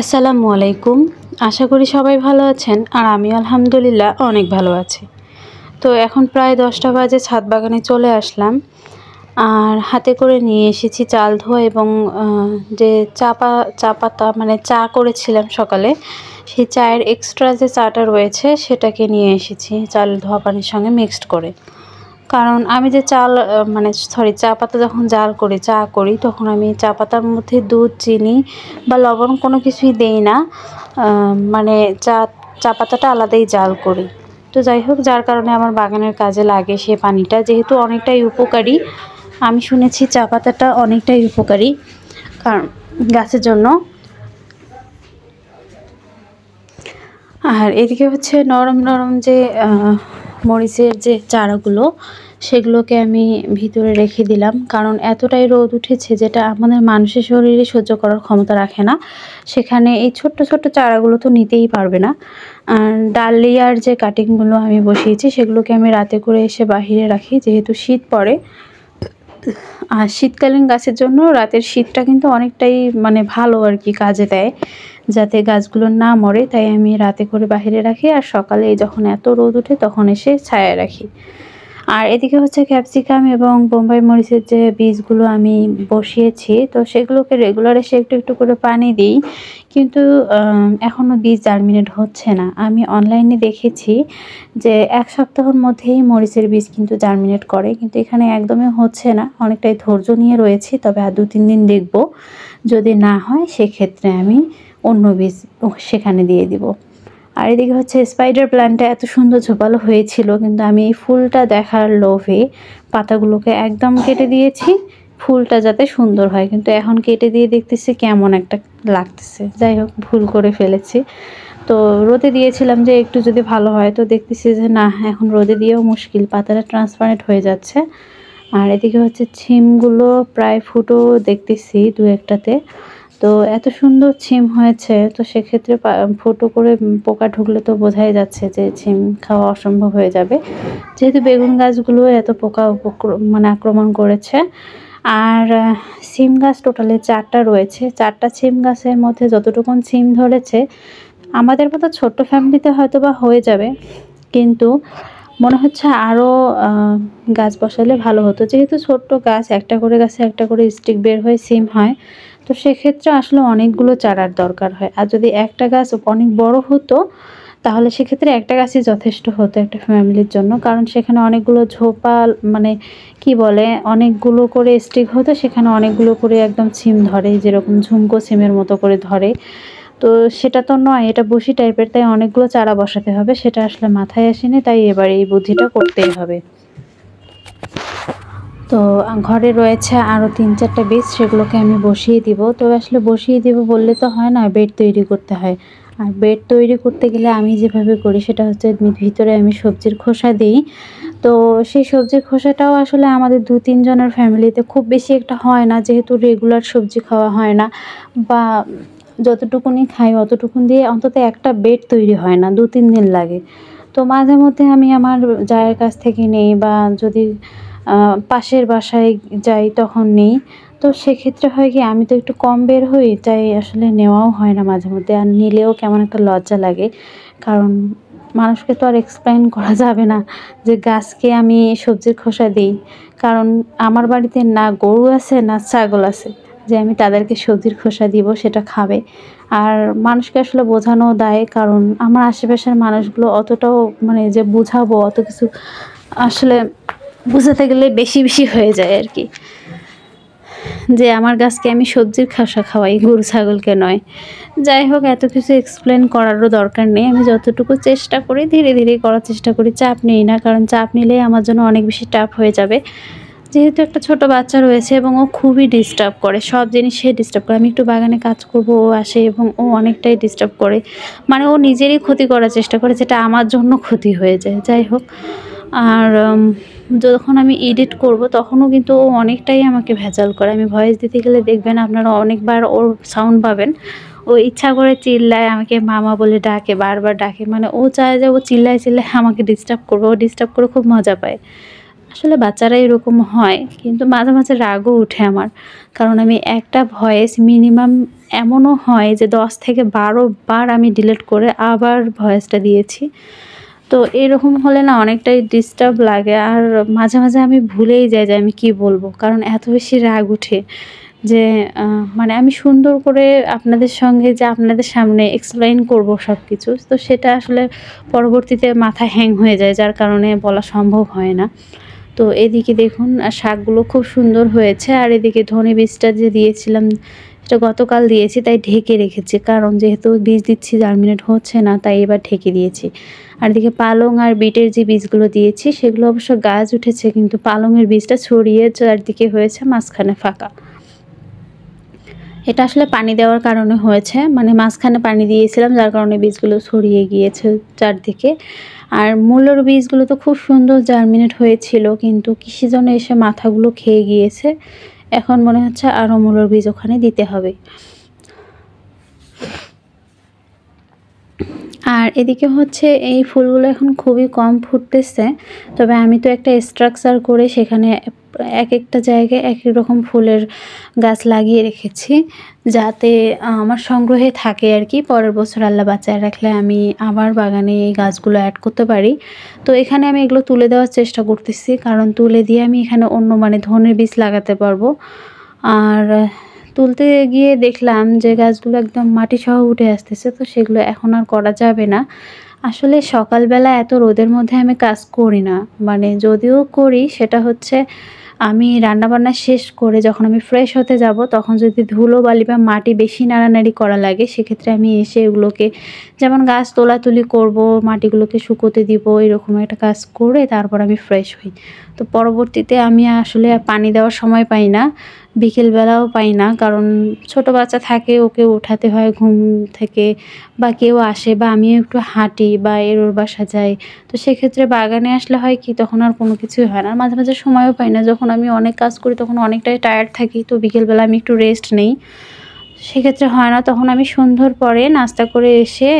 আসসালামু আলাইকুম। আশা করি সবাই ভালো আছেন আর আমি আলহামদুলিল্লাহ অনেক ভালো আছি। তো এখন প্রায় 10টা বাজে, ছাদ বাগানে চলে আসলাম। আর হাতে করে নিয়ে এসেছি চাল ধোয়া এবং যে চা পাতা মানে চা করেছিলাম সকালে, সেই চায়ের এক্সট্রা যে চাটা রয়েছে সেটাকে নিয়ে এসেছি চাল ধোয়া পানির সঙ্গে মিক্সড করে। কারণ আমি যে চা পাতা যখন চা করি তখন আমি চা পাতার মধ্যে দুধ, চিনি বা লবণ কোনো কিছুই দেই না। মানে চা পাতাটা আলাদাই জাল করি। তো যাই হোক, যার কারণে আমার বাগানের কাজে লাগে সে পানিটা, যেহেতু অনেকটাই উপকারী। আমি শুনেছি চা পাতাটা অনেকটাই উপকারী কারণ গাছের জন্য। আর এদিকে হচ্ছে নরম নরম যে মরিচের যে চারাগুলো, সেগুলোকে আমি ভিতরে রেখে দিলাম, কারণ এতটাই রোদ উঠেছে যেটা আমাদের মানুষের শরীরে সহ্য করার ক্ষমতা রাখে না। সেখানে এই ছোট্ট ছোট্ট চারাগুলো তো নিতেই পারবে না। আর ডালিয়ার যে কাটিংগুলো আমি বসিয়েছি সেগুলোকে আমি রাতে করে এসে বাহিরে রাখি, যেহেতু শীত পড়ে। আর শীতকালীন গাছের জন্য রাতের শীতটা কিন্তু অনেকটাই ভালো আর কি, কাজে দেয় যাতে গাছগুলো না মরে। তাই আমি রাতে করে বাইরে রাখি আর সকালে যখন এত রোদ ওঠে তখন এসে ছায়ায় রাখি। আর এদিকে হচ্ছে ক্যাপসিকাম এবং বোম্বাই মরিচের যে বীজগুলো আমি বসিয়েছি, তো সেগুলোকে রেগুলার এসে একটু একটু করে পানি দিই, কিন্তু এখনও বীজ জার্মিনেট হচ্ছে না। আমি অনলাইনে দেখেছি যে 1 সপ্তাহের মধ্যেই মরিচের বীজ কিন্তু জার্মিনেট করে, কিন্তু এখানে একদমই হচ্ছে না। অনেকটাই ধৈর্য নিয়ে রয়েছি, তবে আর 2-3 দিন দেখব। যদি না হয় সেক্ষেত্রে আমি অন্য বীজ সেখানে দিয়ে দিব। আর এদিকে হচ্ছে স্পাইডার প্ল্যান্টটা এত সুন্দর ঝোপালো হয়েছিল, কিন্তু আমি এই ফুলটা দেখার লোভে পাতাগুলোকে একদম কেটে দিয়েছি, ফুলটা যাতে সুন্দর হয়। কিন্তু এখন কেটে দিয়ে দেখতেছি কেমন একটা লাগতেছে। যাই হোক, ভুল করে ফেলেছি। তো রোদে দিয়েছিলাম যে একটু যদি ভালো হয়, তো দেখতেছি যে না, এখন রোদে দিয়েও মুশকিল, পাতাটা ট্রান্সপারেন্ট হয়ে যাচ্ছে। আর এদিকে হচ্ছে ছিমগুলো প্রায় ফুটো দেখতেছি 2-1টাতে। তো এত সুন্দর ছিম হয়েছে, তো সেক্ষেত্রে ফুটো করে পোকা ঢুকলে তো বোঝাই যাচ্ছে যে ছিম খাওয়া অসম্ভব হয়ে যাবে, যেহেতু বেগুন গাছগুলো এত পোকা আক্রমণ করেছে। আর সিম গাছ টোটালে 4টা রয়েছে। 4টা সিম গাছের মধ্যে যতটুকুন সিম ধরেছে, আমাদের মতো ছোট্ট ফ্যামিলিতে হয়তো বা হয়ে যাবে, কিন্তু মনে হচ্ছে আরও গাছ বসালে ভালো হতো। যেহেতু ছোট্ট গাছ, একটা করে গাছে একটা করে স্টিক বের হয়ে সিম হয়, তো সেক্ষেত্রে আসলে অনেকগুলো চারার দরকার হয়। আর যদি একটা গাছ অনেক বড় হতো তাহলে সেক্ষেত্রে একটা গাছই যথেষ্ট হতো একটা ফ্যামিলির জন্য, কারণ সেখানে অনেকগুলো ঝোপাল অনেকগুলো করে স্টিক হতো, সেখানে অনেকগুলো করে একদম সিম ধরে, যেরকম ঝুমকো সিমের মতো করে ধরে। তো সেটা তো নয়, এটা বসি টাইপের, তাই অনেকগুলো চারা বসাতে হবে। সেটা আসলে মাথায় আসেনি, তাই এবার এই বুদ্ধিটা করতেই হবে। তো ঘরে রয়েছে আরও 3-4টা বীজ, সেগুলোকে আমি বসিয়ে দিব। তো আসলে বসিয়ে দিব বললে তো হয় না, বেড তৈরি করতে হয়। আর বেড তৈরি করতে গেলে আমি যেভাবে করি সেটা হচ্ছে ভিতরে আমি সবজির খোসা দিই। তো সেই সবজির খোসাটাও আসলে আমাদের 2-3 জনের ফ্যামিলিতে খুব বেশি একটা হয় না, যেহেতু রেগুলার সবজি খাওয়া হয় না, বা যতটুকুনি খাই অতটুকুন দিয়ে অন্তত একটা বেড তৈরি হয় না, 2-3 দিন লাগে। তো মাঝে মধ্যে আমি আমার জায়ের কাছ থেকে নেই, বা যদি পাশের বাসায় যাই তখন নেই। তো সেক্ষেত্রে হয় কি, আমি তো একটু কম বের হই, তাই আসলে নেওয়াও হয় না মাঝে মধ্যে। আর নিলেও কেমন একটা লজ্জা লাগে, কারণ মানুষকে তো আর এক্সপ্লেইন করা যাবে না যে গাছকে আমি সবজির খোসা দিই, কারণ আমার বাড়িতে না গরু আছে না ছাগল আছে যে আমি তাদেরকে সবজির খোসা দিব সেটা খাবে। আর মানুষকে আসলে বোঝানো দায়, কারণ আমার আশেপাশের মানুষগুলো অতটাও যে বুঝাবো অত কিছু আসলে বোঝাতে গেলে বেশি বেশি হয়ে যায় আর কি, যে আমার গাছকে আমি সবজির খোসা খাওয়াই, গরু ছাগলকে নয়। যাই হোক, এত কিছু এক্সপ্লেন করারও দরকার নেই। আমি যতটুকু চেষ্টা করি ধীরে ধীরে করার চেষ্টা করি, চাপ নিই না, কারণ চাপ নিলে আমার জন্য অনেক বেশি টাফ হয়ে যাবে। যেহেতু একটা ছোট বাচ্চা রয়েছে এবং ও খুবই ডিস্টার্ব করে, সব জিনিস সে ডিস্টার্ব করে। আমি একটু বাগানে কাজ করব, ও আসে এবং ও অনেকটাই ডিস্টার্ব করে, ও নিজেরই ক্ষতি করার চেষ্টা করে, যেটা আমার জন্য ক্ষতি হয়ে যায়। যাই হোক, আর যখন আমি এডিট করব তখনও কিন্তু ও অনেকটাই আমাকে ভেজাল করে। আমি ভয়েস দিতে গেলে দেখবেন আপনারা অনেকবার ওর সাউন্ড পাবেন, ও ইচ্ছা করে চিল্লায়, আমাকে মামা বলে ডাকে, বারবার ডাকে। ও চায় যে ও চিল্লায় চিল্লায় আমাকে ডিস্টার্ব করবে, ও ডিস্টার্ব করে খুব মজা পায়। আসলে বাচ্চারা এরকম হয়, কিন্তু মাঝে মাঝে রাগও উঠে আমার, কারণ আমি একটা ভয়েস মিনিমাম এমনও হয় যে 10 থেকে 12 বার আমি ডিলিট করে আবার ভয়েসটা দিয়েছি। তো এরকম হলে না অনেকটাই ডিস্টার্ব লাগে, আর মাঝে মাঝে আমি ভুলেই যাই যে আমি কি বলবো, কারণ এত বেশি রাগ উঠে যে মানে আমি সুন্দর করে আপনাদের সঙ্গে যে আপনাদের সামনে এক্সপ্লেইন করব সব কিছু, তো সেটা আসলে পরবর্তীতে মাথা হ্যাং হয়ে যায়, যার কারণে বলা সম্ভব হয় না। তো এদিকে দেখুন শাকগুলো খুব সুন্দর হয়েছে, আর এদিকে ধনে বীজটা যে দিয়েছিলাম সেটা গতকাল দিয়েছি, তাই ঢেকে রেখেছি, কারণ যেহেতু বীজ দিচ্ছি জার্মিনেট হচ্ছে না, তাই এবার ঢেকে দিয়েছি। আর এদিকে পালং আর বিটের যে বীজগুলো দিয়েছি সেগুলো অবশ্য গাছ উঠেছে, কিন্তু পালংয়ের বীজটা ছড়িয়ে চারদিকে হয়েছে, মাঝখানে ফাঁকা। এটা আসলে পানি দেওয়ার কারণে হয়েছে, মানে মাঝখানে পানি দিয়েছিলাম যার কারণে বীজগুলো ছড়িয়ে গিয়েছে চারদিকে। আর মূলোর বীজগুলো তো খুব সুন্দর জার্মিনেট হয়েছিল, কিন্তু কৃষি যেন এসে মাথাগুলো খেয়ে গিয়েছে। এখন মনে হচ্ছে আরও মূলোর বীজ ওখানে দিতে হবে। আর এদিকে হচ্ছে এই ফুলগুলো এখন খুবই কম ফুটতেছে, তবে আমি তো একটা স্ট্রাকচার করে সেখানে এক একটা জায়গায় এক এক রকম ফুলের গাছ লাগিয়ে রেখেছি, যাতে আমার সংগ্রহে থাকে আর কি। পরের বছর আল্লাহ বাঁচায় রাখলে আমি আবার বাগানে এই গাছগুলো অ্যাড করতে পারি। তো এখানে আমি এগুলো তুলে দেওয়ার চেষ্টা করতেছি, কারণ তুলে দিয়ে আমি এখানে অন্য মানে ধনের বীজ লাগাতে পারবো। আর তুলতে গিয়ে দেখলাম যে গাছগুলো একদম মাটিসহ উঠে আসতেছে, তো সেগুলো এখন আর করা যাবে না। আসলে সকালবেলা এত রোদের মধ্যে আমি কাজ করি না, মানে যদিও করি সেটা হচ্ছে আমি রান্নাবান্না শেষ করে যখন আমি ফ্রেশ হতে যাব, তখন যদি ধুলো বালি বা মাটি বেশি নাড়ানাড়ি করা লাগে, সেক্ষেত্রে আমি এসে এগুলোকে যেমন গাছ তোলাতুলি করব, মাটিগুলোকে শুকোতে দিব, এরকম একটা কাজ করে তারপর আমি ফ্রেশ হই। তো পরবর্তীতে আমি আসলে পানি দেওয়ার সময় পাই না, বিকেলবেলাও পাই না, কারণ ছোট বাচ্চা থাকে, ওকে উঠাতে হয় ঘুম থেকে, বা কেউ আসে, বা আমিও একটু হাঁটি বা ওর বাসা যাই। তো সেক্ষেত্রে বাগানে আসলে হয় কি, তখন আর কোনো কিছুই হয় না। মাঝে মাঝে সময়ও পাই না, যখন আমি অনেক কাজ করি তখন অনেকটাই টায়ার্ড থাকি, তো বিকেলবেলা আমি একটু রেস্ট নেই, সেক্ষেত্রে হয় না। তখন আমি সন্ধ্যার পরে নাস্তা করে এসে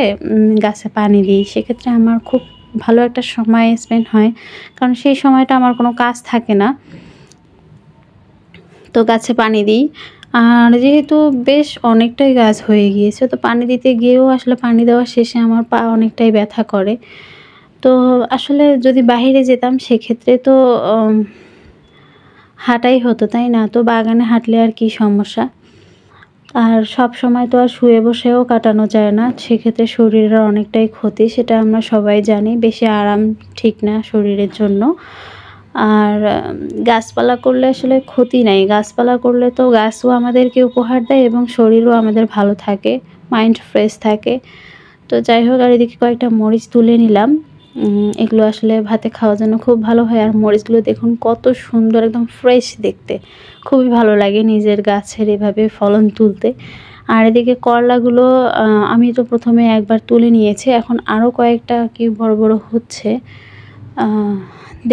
গাছে পানি দিই, সেক্ষেত্রে আমার খুব ভালো একটা সময় স্পেন্ড হয়, কারণ সেই সময়টা আমার কোনো কাজ থাকে না, তো গাছে পানি দিই। আর যেহেতু বেশ অনেকটাই গাছ হয়ে গিয়েছে, তো পানি দিতে গিয়েও আসলে পানি দেওয়া শেষে আমার পা অনেকটাই ব্যথা করে। তো আসলে যদি বাইরে যেতাম সেক্ষেত্রে তো হাঁটাই হতো, তাই না? তো বাগানে হাঁটলে আর কি সমস্যা। আর সব সময় তো আর শুয়ে বসেও কাটানো যায় না, সেক্ষেত্রে শরীরের অনেকটাই ক্ষতি, সেটা আমরা সবাই জানি। বেশি আরাম ঠিক না শরীরের জন্য। আর গাছপালা করলে আসলে ক্ষতি নাই, গাছপালা করলে তো গাছও আমাদেরকে উপহার দেয় এবং শরীরও আমাদের ভালো থাকে, মাইন্ড ফ্রেশ থাকে। তো যাই হোক, আর এদিকে কয়েকটা মরিচ তুলে নিলাম, এগুলো আসলে ভাতে খাওয়ার জন্য খুব ভালো হয়। আর মরিচগুলো দেখুন কত সুন্দর, একদম ফ্রেশ দেখতে, খুবই ভালো লাগে নিজের গাছের এভাবে ফলন তুলতে। আর এদিকে করলাগুলো আমি তো প্রথমে একবার তুলে নিয়েছি, এখন আরও কয়েকটা কি বড় বড় হচ্ছে,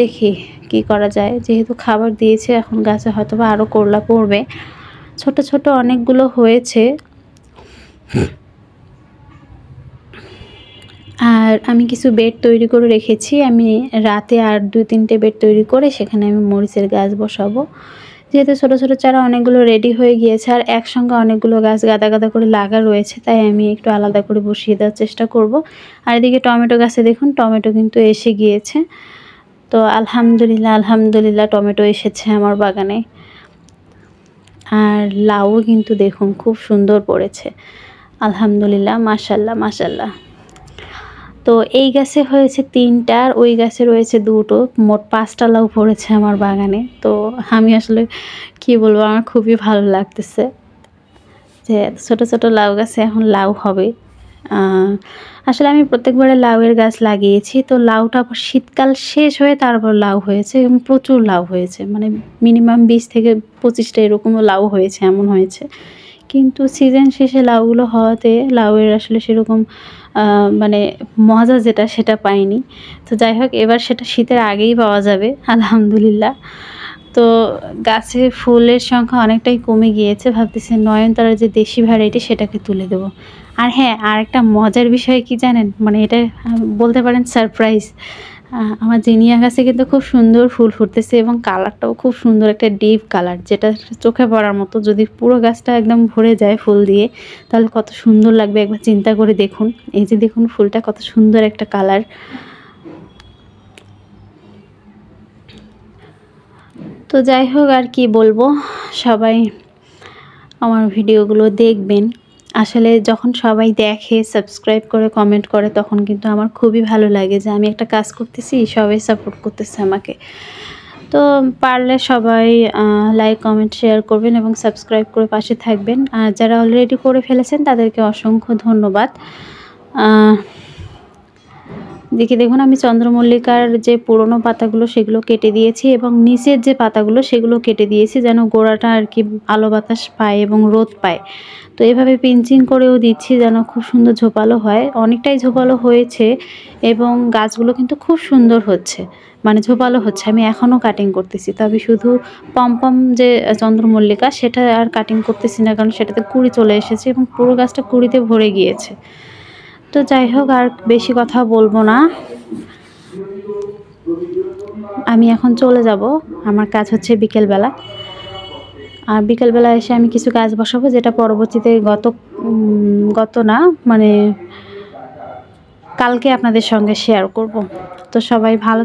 দেখি কি করা যায়। যেহেতু খাবার দিয়েছে, এখন গাছে হয়তোবা আরও করলা পড়বে। ছোট ছোট অনেকগুলো হয়েছে। আর আমি কিছু বেড তৈরি করে রেখেছি, আমি রাতে আর 2-3টে বেড তৈরি করে সেখানে আমি মরিচের গাছ বসাবো। যেহেতু ছোটো ছোটো চারা অনেকগুলো রেডি হয়ে গিয়েছে, আর একসঙ্গে অনেকগুলো গাছ গাদা গাদা করে লাগা রয়েছে, তাই আমি একটু আলাদা করে বসিয়ে দেওয়ার চেষ্টা করব। আর এদিকে টমেটো গাছে দেখুন টমেটো কিন্তু এসে গিয়েছে। তো আলহামদুলিল্লাহ আলহামদুলিল্লাহ টমেটো এসেছে আমার বাগানে। আর লাউও কিন্তু দেখুন খুব সুন্দর পড়েছে, আলহামদুলিল্লাহ, মাশাল্লাহ মাশাল্লাহ। তো এই গাছে হয়েছে 3টা, আর ওই গাছে রয়েছে 2টো, মোট 5টা লাউ পড়েছে আমার বাগানে। তো আমি আসলে কি বলবো, আমার খুবই ভালো লাগতেছে যে ছোট ছোট লাউ গাছে এখন লাউ হবে। আসলে আমি প্রত্যেকবারে লাউয়ের গাছ লাগিয়েছি, তো লাউটা আবার শীতকাল শেষ হয়ে তারপর লাউ হয়েছে, এবং প্রচুর লাউ হয়েছে, মানে মিনিমাম 20 থেকে 25টা এরকমও লাউ হয়েছে, এমন হয়েছে। কিন্তু সিজন শেষে লাউগুলো হওয়াতে লাউয়ের আসলে সেরকম মানে মজা যেটা সেটা পাইনি। তো যাই হোক, এবার সেটা শীতের আগেই পাওয়া যাবে আলহামদুলিল্লাহ। তো গাছে ফুলের সংখ্যা অনেকটাই কমে গিয়েছে, ভাবতেছি নয়নতারার যে দেশি ভ্যারাইটি সেটাকে তুলে দেবো। আর হ্যাঁ, আর একটা মজার বিষয় কি জানেন, মানে এটা বলতে পারেন সারপ্রাইজ। আমার জিনিয়া গাছে কিন্তু খুব সুন্দর ফুল ফুটতেছে এবং কালারটাও খুব সুন্দর, একটা ডিপ কালার, যেটা চোখে পড়ার মতো। যদি পুরো গাছটা একদম ভরে যায় ফুল দিয়ে তাহলে কত সুন্দর লাগবে, একবার চিন্তা করে দেখুন। এই যে দেখুন ফুলটা কত সুন্দর একটা কালার। তো যাই হোক, আর কি বলবো, সবাই আমার ভিডিওগুলো দেখবেন। আসলে যখন সবাই দেখে, সাবস্ক্রাইব করে, কমেন্ট করে, তখন কিন্তু আমার খুবই ভালো লাগে যে আমি একটা কাজ করতেছি, সবাই সাপোর্ট করতেছে আমাকে। তো পারলে সবাই লাইক, কমেন্ট, শেয়ার করবেন এবং সাবস্ক্রাইব করে পাশে থাকবেন। আর যারা অলরেডি করে ফেলেছেন তাদেরকে অসংখ্য ধন্যবাদ। দেখুন আমি চন্দ্রমল্লিকার যে পুরনো পাতাগুলো সেগুলো কেটে দিয়েছি এবং নিচের যে পাতাগুলো সেগুলো কেটে দিয়েছি, যেন গোড়াটা আর কি আলো বাতাস পায় এবং রোদ পায়। তো এভাবে পিঞ্চিং করেও দিচ্ছি যেন খুব সুন্দর ঝোপালো হয়। অনেকটাই ঝোপালো হয়েছে এবং গাছগুলো কিন্তু খুব সুন্দর হচ্ছে, মানে ঝোপালো হচ্ছে। আমি এখনও কাটিং করতেছি, তবে শুধু পমপম যে চন্দ্রমল্লিকা সেটা আর কাটিং করতেছি না, কারণ সেটাতে কুঁড়ি চলে এসেছে এবং পুরো গাছটা কুঁড়িতে ভরে গিয়েছে। তো যাই হোক, আর বেশি কথা বলবো না, আমি এখন চলে যাব। আমার কাজ হচ্ছে বিকেলবেলা, আর বিকেলবেলা এসে আমি কিছু কাজ বসাবো, যেটা পরবর্তীতে গত না মানে কালকে আপনাদের সঙ্গে শেয়ার করব। তো সবাই ভালো